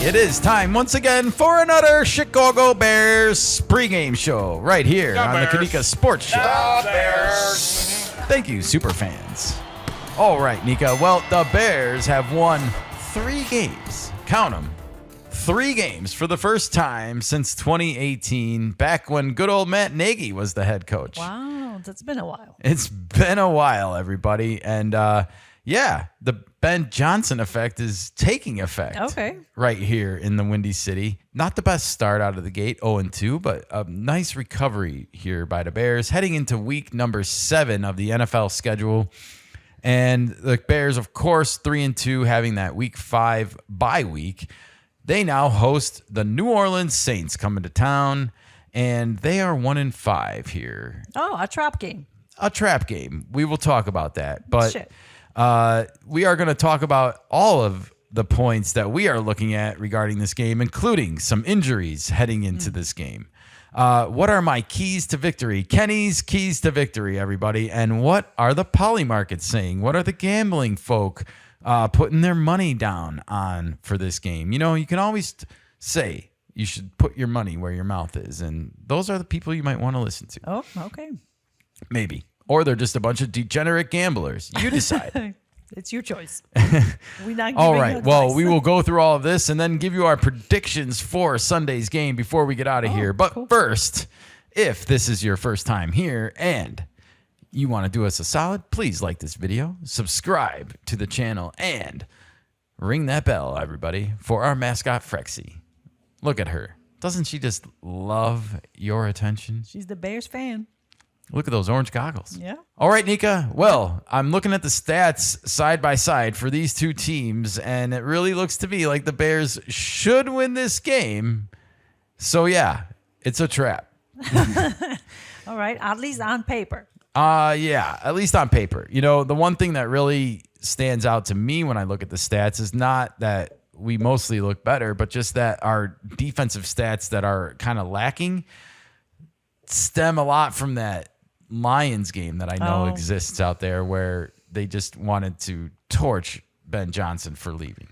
It is time once again for another Chicago Bears pregame show right here on the Kenikkasports Show. The Bears. Thank you, super fans. All right, Nika. Well, the Bears have won 3 games. Count them. 3 games for the first time since 2018, back when good old Matt Nagy was the head coach. Wow, that's been a while. It's been a while, everybody. And yeah, the Ben Johnson effect is taking effect right here in the Windy City. Not the best start out of the gate, 0-2, but a nice recovery here by the Bears, heading into week number 7 of the NFL schedule. And the Bears, of course, 3-2, having that week 5 bye week. They now host the New Orleans Saints coming to town, and they are 1-5 here. Oh, a trap game. A trap game. We will talk about that. But Shit. we are going to talk about all of the points that we are looking at regarding this game, including some injuries heading into this game. What are my keys to victory? Kenny's keys to victory, everybody. And what are the Polymarkets saying? What are the gambling folk putting their money down on for this game? You know, you can always say you should put your money where your mouth is. And those are the people you might want to listen to. Oh, okay. Maybe. Or they're just a bunch of degenerate gamblers. You decide. It's your choice. We're not giving All right. advice. Well, we will go through all of this and then give you our predictions for Sunday's game before we get out of here. But first, if this is your first time here and you want to do us a solid, please like this video, subscribe to the channel, and ring that bell, everybody, for our mascot, Frexy. Look at her. Doesn't she just love your attention? She's the Bears fan. Look at those orange goggles. Yeah. All right, Nika. Well, I'm looking at the stats side by side for these two teams, and it really looks to me like the Bears should win this game. So, yeah, it's a trap. All right. At least on paper. Yeah, at least on paper. You know, the one thing that really stands out to me when I look at the stats is not that we mostly look better, but just that our defensive stats that are kind of lacking stem a lot from that Lions game that I know exists out there where they just wanted to torch Ben Johnson for leaving.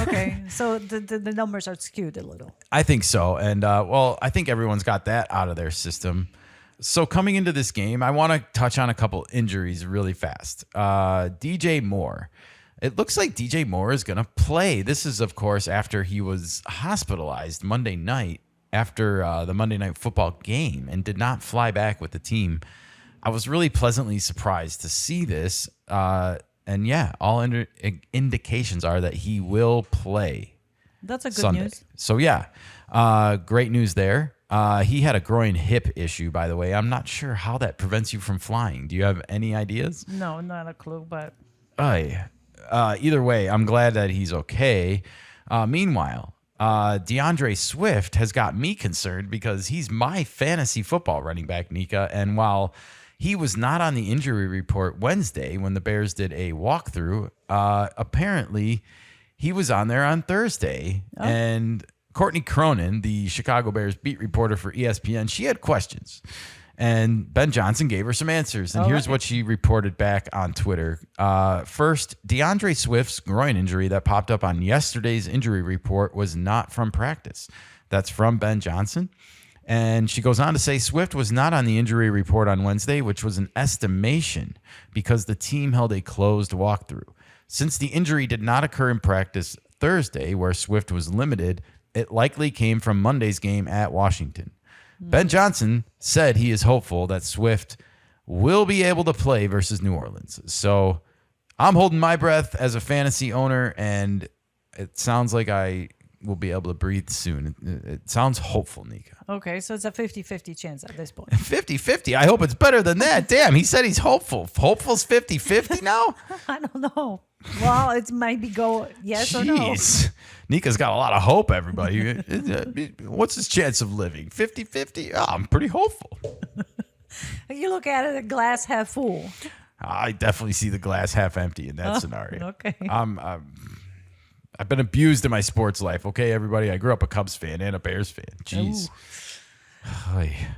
Okay, so the numbers are skewed a little. I think so. And, well, I think everyone's got that out of their system. So coming into this game, I want to touch on a couple injuries really fast. DJ Moore. It looks like DJ Moore is going to play. This is, of course, after he was hospitalized Monday night after the Monday Night Football game and did not fly back with the team. I was really pleasantly surprised to see this. And yeah, all indications are that he will play. That's a good Sunday. news. So yeah, great news there. He had a groin hip issue, by the way. I'm not sure how that prevents you from flying. Do you have any ideas? No, not a clue, but either way, I'm glad that he's okay. Meanwhile, DeAndre Swift has got me concerned because he's my fantasy football running back, Nika. And while he was not on the injury report Wednesday when the Bears did a walkthrough, apparently he was on there on Thursday. Oh. And Courtney Cronin, the Chicago Bears beat reporter for ESPN, she had questions. And Ben Johnson gave her some answers. And here's what she reported back on Twitter. First, DeAndre Swift's groin injury that popped up on yesterday's injury report was not from practice. That's from Ben Johnson. And she goes on to say Swift was not on the injury report on Wednesday, which was an estimation because the team held a closed walkthrough. Since the injury did not occur in practice Thursday, where Swift was limited, it likely came from Monday's game at Washington. Ben Johnson said he is hopeful that Swift will be able to play versus New Orleans. So I'm holding my breath as a fantasy owner, and it sounds like I will be able to breathe soon. It sounds hopeful, Nika. Okay, so it's a 50-50 chance at this point. 50-50? I hope it's better than that. Damn, he said he's hopeful. Hopeful's 50-50 now? I don't know. Well, it might be go yes or no. Jeez. Nika's got a lot of hope, everybody. What's his chance of living? 50-50? Oh, I'm pretty hopeful. You look at it, a glass half full. I definitely see the glass half empty in that scenario. Okay. I've been abused in my sports life, okay, everybody? I grew up a Cubs fan and a Bears fan. Jeez.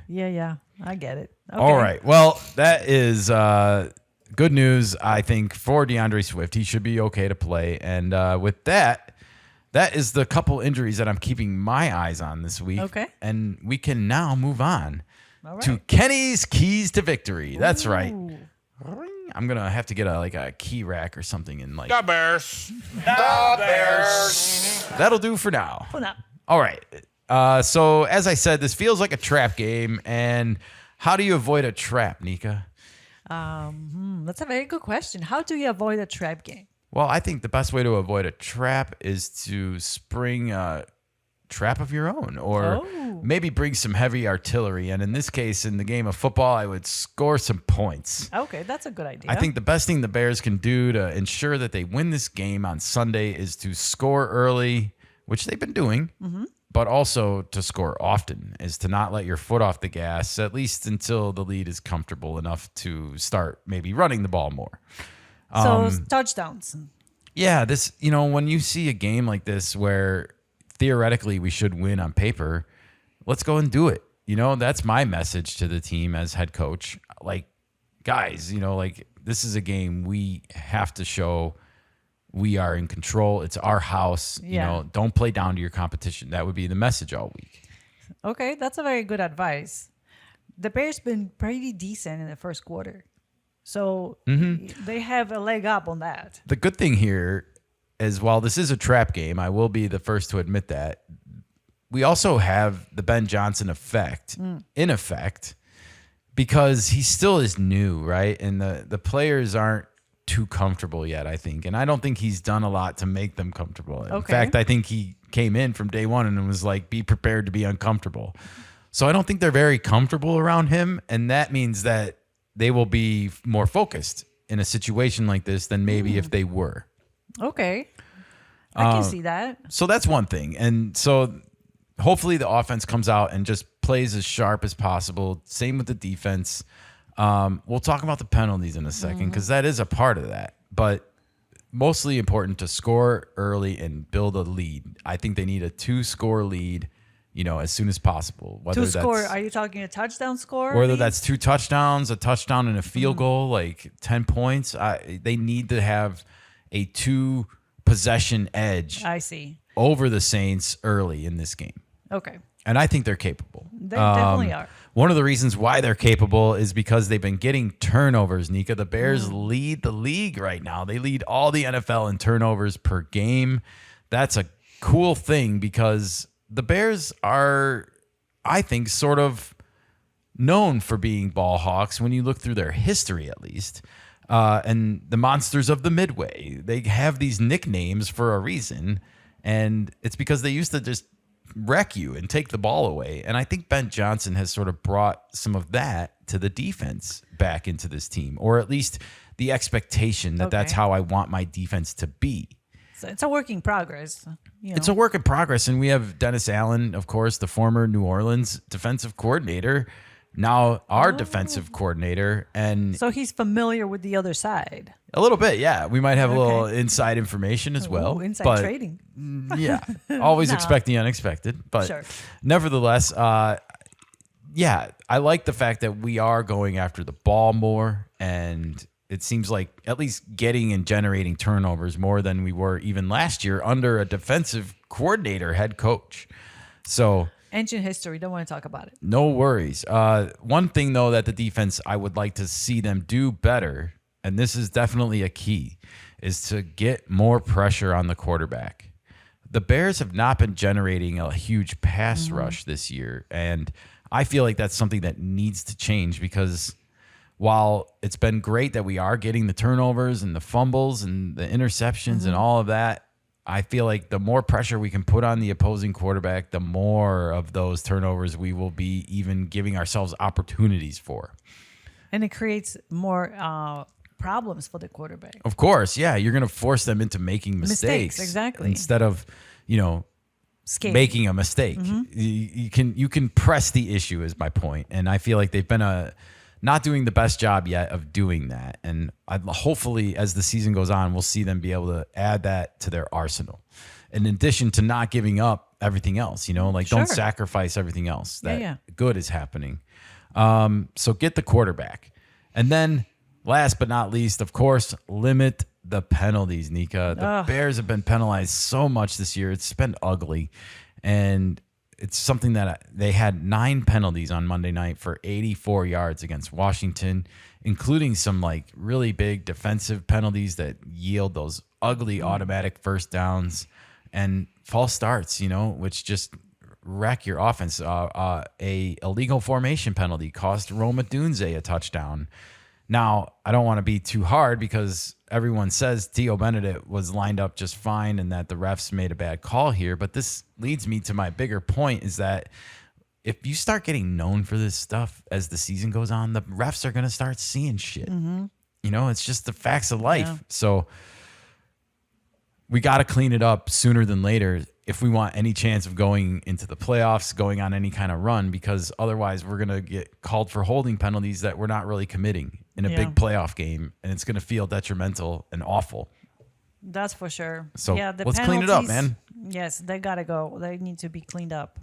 Yeah, I get it. Okay. All right. Well, that is good news, I think, for DeAndre Swift. He should be okay to play. And with that that is the couple injuries that I'm keeping my eyes on this week. Okay. And we can now move on All to right. Kenny's keys to victory. That's right. Ooh. I'm gonna have to get a key rack or something and The Bears. The Bears. that'll do for now. Hold up. All right. So as I said, this feels like a trap game. And how do you avoid a trap, Nika? That's a very good question. How do you avoid a trap game? Well, I think the best way to avoid a trap is to spring a trap of your own, or maybe bring some heavy artillery. And in this case, in the game of football, I would score some points. Okay, that's a good idea. I think the best thing the Bears can do to ensure that they win this game on Sunday is to score early, which they've been doing, but also to score often, is to not let your foot off the gas, at least until the lead is comfortable enough to start maybe running the ball more. So touchdowns. Yeah, this, when you see a game like this where theoretically we should win on paper, let's go and do it. That's my message to the team as head coach. Like, guys, this is a game we have to show we are in control. It's our house. Yeah. Don't play down to your competition. That would be the message all week. Okay, that's a very good advice. The Bears been pretty decent in the first quarter. So they have a leg up on that. The good thing here is, while this is a trap game, I will be the first to admit that, we also have the Ben Johnson effect in effect, because he still is new, right? And the players aren't too comfortable yet, I think. And I don't think he's done a lot to make them comfortable. In fact, I think he came in from day one and was like, be prepared to be uncomfortable. So I don't think they're very comfortable around him. And that means that they will be more focused in a situation like this than maybe if they were. Okay. I can see that. So that's one thing. And so hopefully the offense comes out and just plays as sharp as possible. Same with the defense. We'll talk about the penalties in a second, because that is a part of that. But mostly important to score early and build a lead. I think they need a 2-score lead, as soon as possible. Whether To score, are you talking a touchdown score? Whether lead? that's 2 touchdowns, a touchdown and a field goal, like 10 points. They need to have a 2-possession edge I see. over the Saints early in this game. Okay. And I think they're capable. They definitely are. One of the reasons why they're capable is because they've been getting turnovers, Nika. The Bears lead the league right now. They lead all the NFL in turnovers per game. That's a cool thing, because the Bears are, I think, sort of known for being ball hawks when you look through their history, at least. And the monsters of the Midway. They have these nicknames for a reason, and it's because they used to just wreck you and take the ball away. And I think Ben Johnson has sort of brought some of that to the defense back into this team, or at least the expectation that that's how I want my defense to be. So it's a work in progress. It's a work in progress. And we have Dennis Allen, of course, the former New Orleans defensive coordinator, now our defensive coordinator. And so he's familiar with the other side. a little bit, yeah. We might have a little inside information as well. Ooh, inside but trading. Yeah, always No. expect the unexpected. But Sure. nevertheless, yeah, I like the fact that we are going after the ball more, and it seems like at least getting and generating turnovers more than we were even last year under a defensive coordinator head coach. So Ancient history. Don't want to talk about it. no worries. One thing, though, that the defense, I would like to see them do better, and this is definitely a key, is to get more pressure on the quarterback. The Bears have not been generating a huge pass rush this year, and I feel like that's something that needs to change, because while it's been great that we are getting the turnovers and the fumbles and the interceptions and all of that, I feel like the more pressure we can put on the opposing quarterback, the more of those turnovers we will be even giving ourselves opportunities for. And it creates more problems for the quarterback. Of course, yeah, you're going to force them into making mistakes. Exactly. Instead of, Skate. making a mistake. You can press the issue, is my point. And I feel like they've been not doing the best job yet of doing that. And hopefully, as the season goes on, we'll see them be able to add that to their arsenal. In addition to not giving up everything else, don't Sure. sacrifice everything else that Yeah. good is happening. So get the quarterback. And then last but not least, of course, limit the penalties, Nika. The Bears have been penalized so much this year. It's been ugly. And it's something that they had 9 penalties on Monday night for 84 yards against Washington, including some like really big defensive penalties that yield those ugly automatic first downs and false starts, which just wreck your offense. A illegal formation penalty cost Roma Dunze a touchdown. Now, I don't want to be too hard because everyone says Theo Benedict was lined up just fine and that the refs made a bad call here. But this leads me to my bigger point is that if you start getting known for this stuff as the season goes on, the refs are going to start seeing shit. It's just the facts of life. Yeah. So we got to clean it up sooner than later if we want any chance of going into the playoffs, going on any kind of run, because otherwise we're going to get called for holding penalties that we're not really committing in a big playoff game, and it's going to feel detrimental and awful. That's for sure. So the let's clean it up, man. Yes, they got to go. They need to be cleaned up.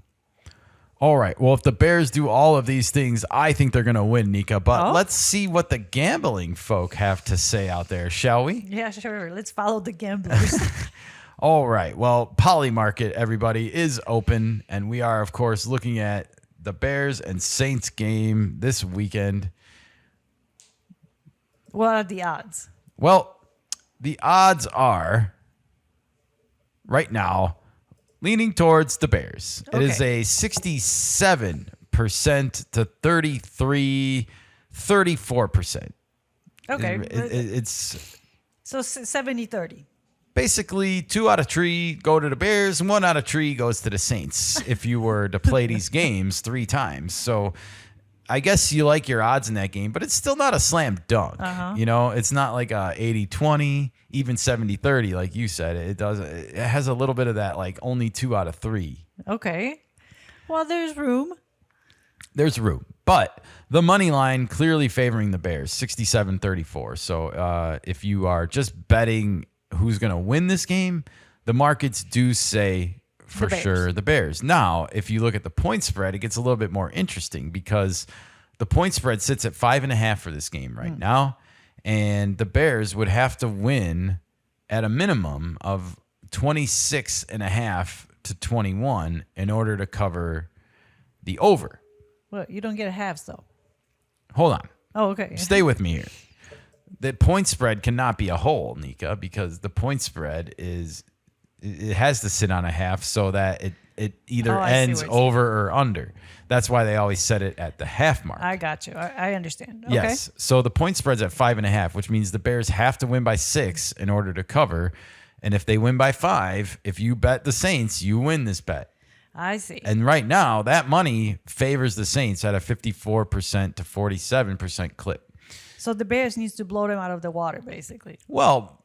All right. Well, if the Bears do all of these things, I think they're going to win, Nika. But let's see what the gambling folk have to say out there, shall we? Yeah, sure. Let's follow the gamblers. All right. Well, Polymarket, everybody, is open, and we are, of course, looking at the Bears and Saints game this weekend. What are the odds? Well, the odds are right now leaning towards the Bears. Okay. It is a 67% to 34%. Okay. It's so 70-30. basically 2 out of 3 go to the Bears, and 1 out of 3 goes to the Saints if you were to play these games 3 times. So I guess you like your odds in that game, but it's still not a slam dunk. It's not like a 80-20, even 70-30, like you said. It has a little bit of that, like only 2 out of 3. Okay. Well, there's room. There's room. But the money line clearly favoring the Bears, 67-34. So if you are just betting who's going to win this game, the markets do say for sure the Bears. Now, if you look at the point spread, it gets a little bit more interesting because the point spread sits at 5.5 for this game right now. And the Bears would have to win at a minimum of 26.5 to 21 in order to cover the over. Well, you don't get a halves, though. Hold on. Oh, okay. Stay with me here. The point spread cannot be a whole, Nika, because the point spread it has to sit on a half so that it either ends over or under. That's why they always set it at the half mark. I got you. I understand. Okay. Yes. So the point spread's at 5.5, which means the Bears have to win by 6 in order to cover. And if they win by 5, if you bet the Saints, you win this bet. I see. And right now, that money favors the Saints at a 54% to 47% clip. So the Bears needs to blow them out of the water, basically. Well,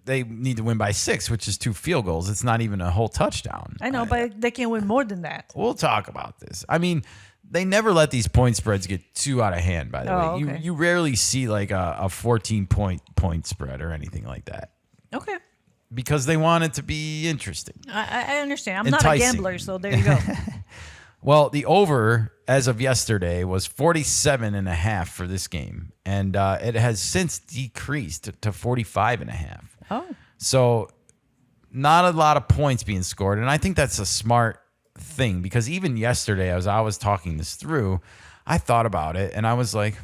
they need to win by 6, which is 2 field goals. It's not even a whole touchdown. I know, but they can win more than that. We'll talk about this. I mean, they never let these point spreads get too out of hand, by the way. Okay. You rarely see like a 14-point spread or anything like that. Okay. Because they want it to be interesting. I understand. I'm Enticing. not a gambler, so there you go. Well, the over as of yesterday was 47.5 for this game. And it has since decreased to 45.5. Oh. So not a lot of points being scored. And I think that's a smart thing because even yesterday, as I was talking this through, I thought about it and I was like,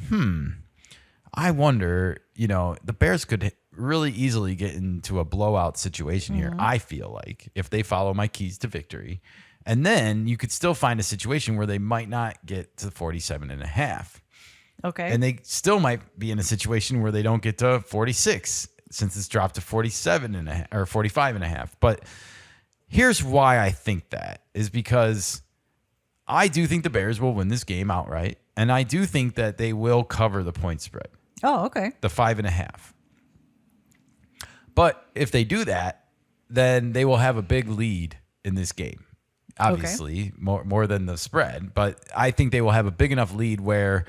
I wonder, the Bears could really easily get into a blowout situation here, I feel like, if they follow my keys to victory. And then you could still find a situation where they might not get to 47.5. Okay. And they still might be in a situation where they don't get to 46 since it's dropped to 47.5 or 45.5. But here's why I think that is because I do think the Bears will win this game outright. And I do think that they will cover the point spread. Oh, okay. The 5.5. But if they do that, then they will have a big lead in this game. Obviously, more than the spread. But I think they will have a big enough lead where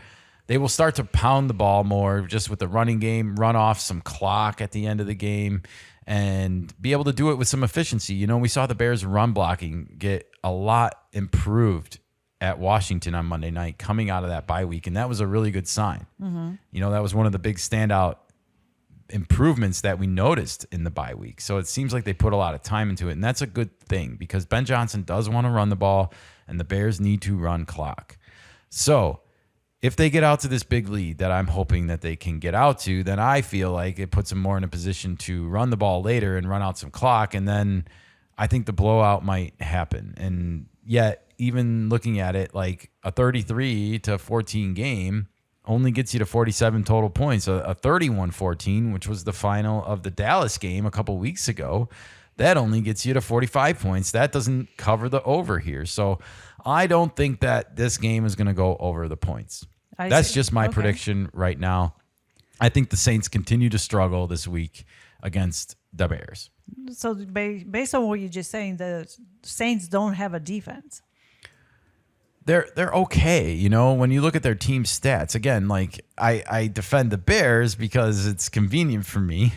they will start to pound the ball more just with the running game, run off some clock at the end of the game, and be able to do it with some efficiency. We saw the Bears' run blocking get a lot improved at Washington on Monday night coming out of that bye week, and that was a really good sign. That was one of the big standout improvements that we noticed in the bye week. So it seems like they put a lot of time into it, and that's a good thing because Ben Johnson does want to run the ball, and the Bears need to run clock. So if they get out to this big lead that I'm hoping that they can get out to, then I feel like it puts them more in a position to run the ball later and run out some clock, and then I think the blowout might happen. And yet, even looking at it, like a 33-14 game only gets you to 47 total points. A 31-14, which was the final of the Dallas game a couple weeks ago, that only gets you to 45 points. That doesn't cover the over here. So I don't think that this game is going to go over the points. That's just my prediction right now. I think the Saints continue to struggle this week against the Bears. So based on what you're just saying, the Saints don't have a defense. They're okay, you know, when you look at their team stats. Again, like I defend the Bears because it's convenient for me.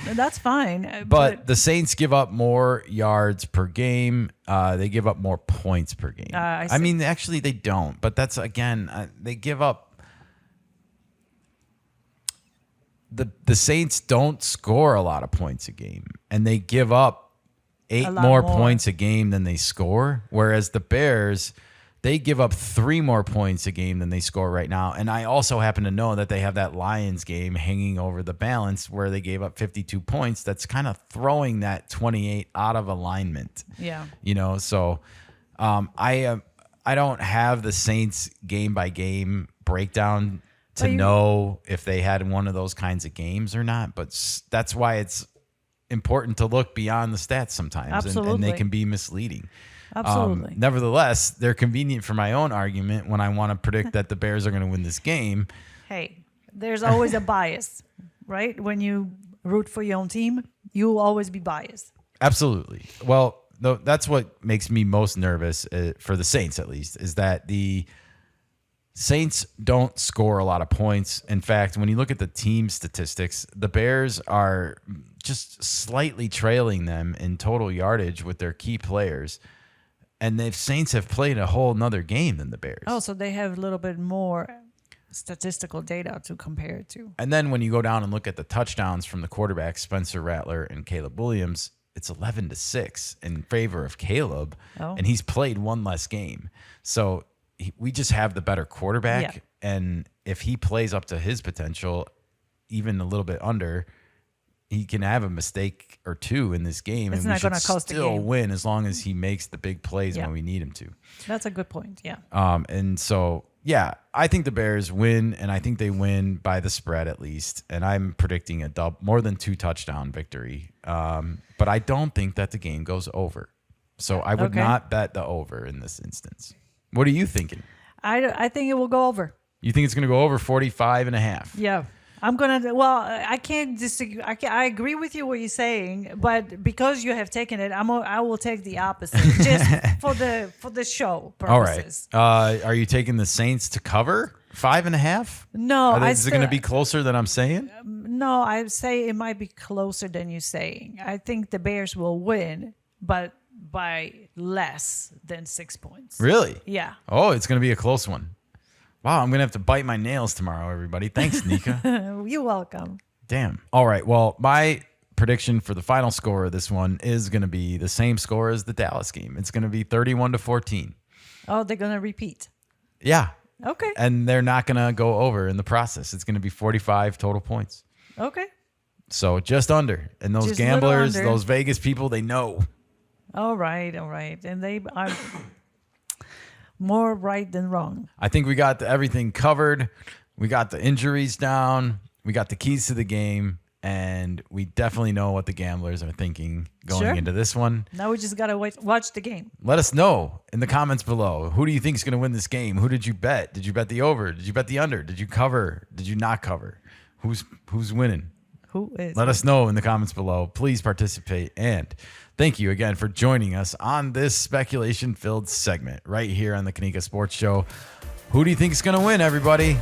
That's fine. But the Saints give up more yards per game. They give up more points per game. I mean, actually, they don't. But that's, again, they give up. The Saints don't score a lot of points a game, and they give up 8 more points a game than they score, whereas the Bears, they give up 3 more points a game than they score right now. And I also happen to know that they have that Lions game hanging over the balance where they gave up 52 points. That's kind of throwing that 28 out of alignment. Yeah. You know, so I don't have the Saints game by game breakdown to know if they had one of those kinds of games or not. But that's why it's important to look beyond the stats sometimes. And they can be misleading. Absolutely. Nevertheless, they're convenient for my own argument when I want to predict that the Bears are going to win this game. Hey, there's always a bias, right? When you root for your own team, you will always be biased. Absolutely. Well, that's what makes me most nervous for the Saints, at least, is that the Saints don't score a lot of points. In fact, when you look at the team statistics, the Bears are just slightly trailing them in total yardage with their key players. And the Saints have played a whole nother game than the Bears. Oh, so they have a little bit more statistical data to compare it to. And then when you go down and look at the touchdowns from the quarterbacks, Spencer Rattler and Caleb Williams, it's 11-6 in favor of Caleb, and he's played 1 less game. So we just have the better quarterback, and if he plays up to his potential, even a little bit under, he can have a mistake or 2 in this game, it's and we should still win as long as he makes the big plays when we need him to. That's a good point, yeah. And so, yeah, I think the Bears win, and I think they win by the spread at least, and I'm predicting a more than 2 touchdown victory. But I don't think that the game goes over. So I would not bet the over in this instance. What are you thinking? I think it will go over. You think it's going to go over 45.5? Yeah. I'm going to, well, I can't disagree. I agree with you what you're saying, but because you have taken it, I will take the opposite just for the show purposes. All right. Are you taking the Saints to cover 5.5? No. Is it going to be closer than I'm saying? No, I say it might be closer than you're saying. I think the Bears will win, but by less than 6 points. Really? Yeah. Oh, it's going to be a close one. Wow, I'm going to have to bite my nails tomorrow, everybody. Thanks, Nika. You're welcome. Damn. All right. Well, my prediction for the final score of this one is going to be the same score as the Dallas game. It's going to be 31-14. Oh, they're going to repeat. Yeah. Okay. And they're not going to go over in the process. It's going to be 45 total points. Okay. So just under. And those gamblers, those Vegas people, they know. All right. And they are more right than wrong. I think we got everything covered. We got the injuries down. We got the keys to the game. And we definitely know what the gamblers are thinking going into this one. Now we just got to watch the game. Let us know in the comments below. Who do you think is going to win this game? Who did you bet? Did you bet the over? Did you bet the under? Did you cover? Did you not cover? Who's winning? Who is? Let us know in the comments below. Please participate. And thank you again for joining us on this speculation-filled segment right here on the Kenikka Sports Show. Who do you think is going to win, everybody?